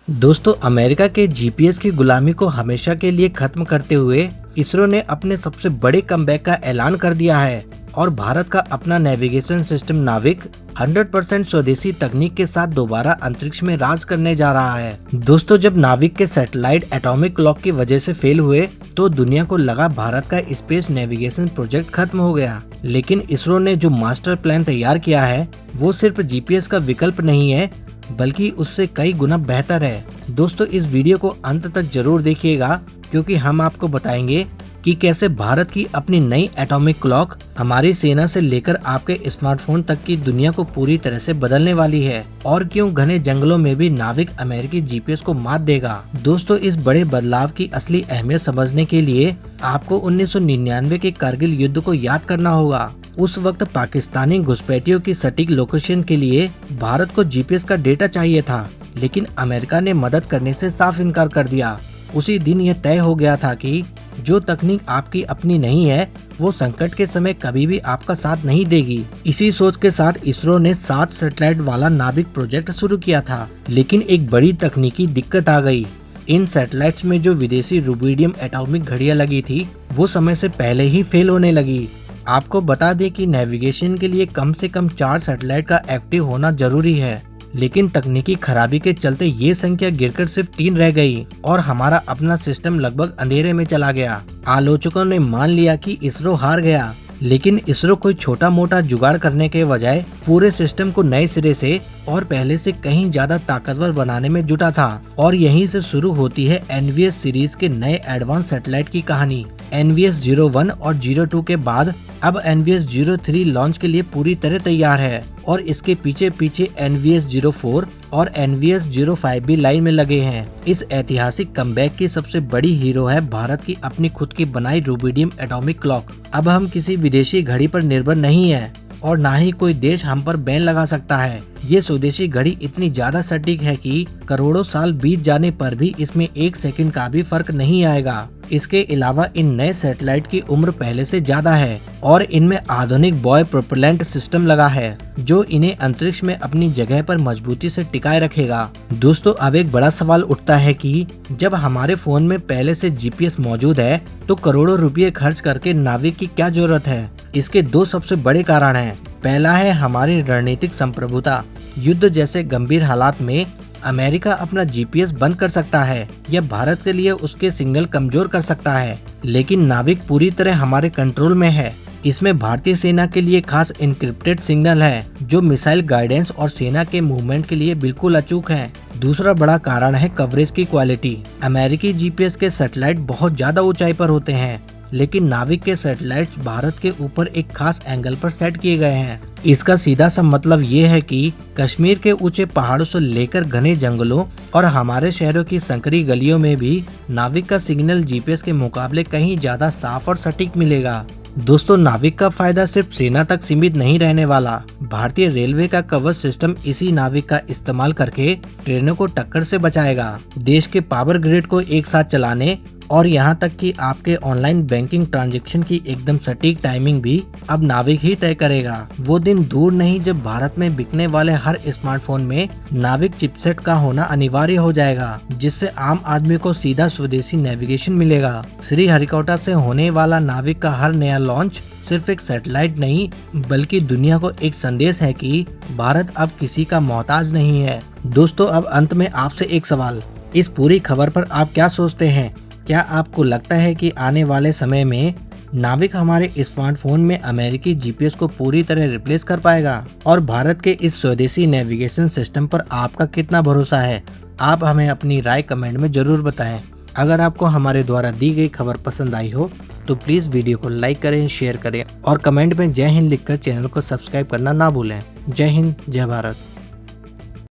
दोस्तों, अमेरिका के जीपीएस की गुलामी को हमेशा के लिए खत्म करते हुए इसरो ने अपने सबसे बड़े कमबैक का ऐलान कर दिया है और भारत का अपना नेविगेशन सिस्टम नाविक 100% स्वदेशी तकनीक के साथ दोबारा अंतरिक्ष में राज करने जा रहा है। दोस्तों, जब नाविक के सैटेलाइट एटॉमिक क्लॉक की वजह से फेल हुए तो दुनिया को लगा भारत का स्पेस नेविगेशन प्रोजेक्ट खत्म हो गया। लेकिन इसरो ने जो मास्टर प्लान तैयार किया है वो सिर्फ जीपीएस का विकल्प नहीं है बल्कि उससे कई गुना बेहतर है। दोस्तों, इस वीडियो को अंत तक जरूर देखिएगा क्योंकि हम आपको बताएंगे कि कैसे भारत की अपनी नई एटॉमिक क्लॉक हमारी सेना से लेकर आपके स्मार्टफोन तक की दुनिया को पूरी तरह से बदलने वाली है और क्यों घने जंगलों में भी नाविक अमेरिकी जीपीएस को मात देगा। दोस्तों, इस बड़े बदलाव की असली अहमियत समझने के लिए आपको 1999 के कारगिल युद्ध को याद करना होगा। उस वक्त पाकिस्तानी घुसपैठियों की सटीक लोकेशन के लिए भारत को जीपीएस का डेटा चाहिए था, लेकिन अमेरिका ने मदद करने से साफ इनकार कर दिया। उसी दिन यह तय हो गया था कि जो तकनीक आपकी अपनी नहीं है वो संकट के समय कभी भी आपका साथ नहीं देगी। इसी सोच के साथ इसरो ने 7 सैटेलाइट वाला नाविक प्रोजेक्ट शुरू किया था, लेकिन एक बड़ी तकनीकी दिक्कत आ गई। इन सैटेलाइट्स में जो विदेशी रुबिडियम एटॉमिक घड़ियां लगी थी वो समय से पहले ही फेल होने लगी। आपको बता दें कि नेविगेशन के लिए कम से कम 4 सैटेलाइट का एक्टिव होना जरूरी है, लेकिन तकनीकी खराबी के चलते ये संख्या गिरकर सिर्फ 3 रह गई और हमारा अपना सिस्टम लगभग अंधेरे में चला गया। आलोचकों ने मान लिया कि इसरो हार गया, लेकिन इसरो कोई छोटा मोटा जुगाड़ करने के बजाय पूरे सिस्टम को नए सिरे से और पहले से कहीं ज्यादा ताकतवर बनाने में जुटा था और यहीं से शुरू होती है एनवीएस सीरीज के नए एडवांस सैटेलाइट की कहानी। एनवीएस 01 और 02 के बाद अब एनवीएस 03 लॉन्च के लिए पूरी तरह तैयार है और इसके पीछे पीछे एनवीएस 04 और एनवीएस 05 भी लाइन में लगे हैं। इस ऐतिहासिक कमबैक की सबसे बड़ी हीरो है भारत की अपनी खुद की बनाई रुबिडियम एटॉमिक क्लॉक। अब हम किसी विदेशी घड़ी पर निर्भर नहीं है और ना ही कोई देश हम पर बैन लगा सकता है। ये स्वदेशी घड़ी इतनी ज्यादा सटीक है कि करोड़ों साल बीत जाने पर भी इसमें 1 सेकंड का भी फर्क नहीं आएगा। इसके अलावा इन नए सैटेलाइट की उम्र पहले से ज्यादा है और इनमें आधुनिक बॉय प्रोपेलेंट सिस्टम लगा है जो इन्हें अंतरिक्ष में अपनी जगह पर मजबूती से टिकाए रखेगा। दोस्तों, अब एक बड़ा सवाल उठता है कि जब हमारे फोन में पहले से जीपीएस मौजूद है तो करोड़ों रुपए खर्च करके नाविक की क्या जरूरत है। इसके 2 सबसे बड़े कारण हैं। पहला है हमारी रणनीतिक संप्रभुता। युद्ध जैसे गंभीर हालात में अमेरिका अपना जीपीएस बंद कर सकता है या भारत के लिए उसके सिग्नल कमजोर कर सकता है, लेकिन नाविक पूरी तरह हमारे कंट्रोल में है। इसमें भारतीय सेना के लिए खास इनक्रिप्टेड सिग्नल है जो मिसाइल गाइडेंस और सेना के मूवमेंट के लिए बिल्कुल अचूक है। दूसरा बड़ा कारण है कवरेज की क्वालिटी। अमेरिकी जीपीएस के सैटेलाइट बहुत ज्यादा ऊंचाई पर होते हैं, लेकिन नाविक के सैटेलाइट्स भारत के ऊपर एक खास एंगल पर सेट किए गए हैं। इसका सीधा सा मतलब ये है कि कश्मीर के ऊंचे पहाड़ों से लेकर घने जंगलों और हमारे शहरों की संकरी गलियों में भी नाविक का सिग्नल जीपीएस के मुकाबले कहीं ज्यादा साफ और सटीक मिलेगा। दोस्तों, नाविक का फायदा सिर्फ सेना तक सीमित नहीं रहने वाला। भारतीय रेलवे का कवच सिस्टम इसी नाविक का इस्तेमाल करके ट्रेनों को टक्कर से बचाएगा। देश के पावर ग्रिड को एक साथ चलाने और यहाँ तक कि आपके ऑनलाइन बैंकिंग ट्रांजैक्शन की एकदम सटीक टाइमिंग भी अब नाविक ही तय करेगा। वो दिन दूर नहीं जब भारत में बिकने वाले हर स्मार्टफोन में नाविक चिपसेट का होना अनिवार्य हो जाएगा, जिससे आम आदमी को सीधा स्वदेशी नेविगेशन मिलेगा। श्रीहरिकोटा से होने वाला नाविक का हर नया लॉन्च सिर्फ एक सैटेलाइट नहीं बल्कि दुनिया को एक संदेश है कि भारत अब किसी का मोहताज नहीं है। दोस्तों, अब अंत में आपसे एक सवाल, इस पूरी खबर पर आप क्या सोचते हैं? क्या आपको लगता है कि आने वाले समय में नाविक हमारे स्मार्टफोन में अमेरिकी जीपीएस को पूरी तरह रिप्लेस कर पाएगा? और भारत के इस स्वदेशी नेविगेशन सिस्टम पर आपका कितना भरोसा है? आप हमें अपनी राय कमेंट में जरूर बताएं। अगर आपको हमारे द्वारा दी गई खबर पसंद आई हो तो प्लीज वीडियो को लाइक करें, शेयर करें और कमेंट में जय हिंद लिखकर चैनल को सब्सक्राइब करना ना भूलें। जय हिंद, जय भारत।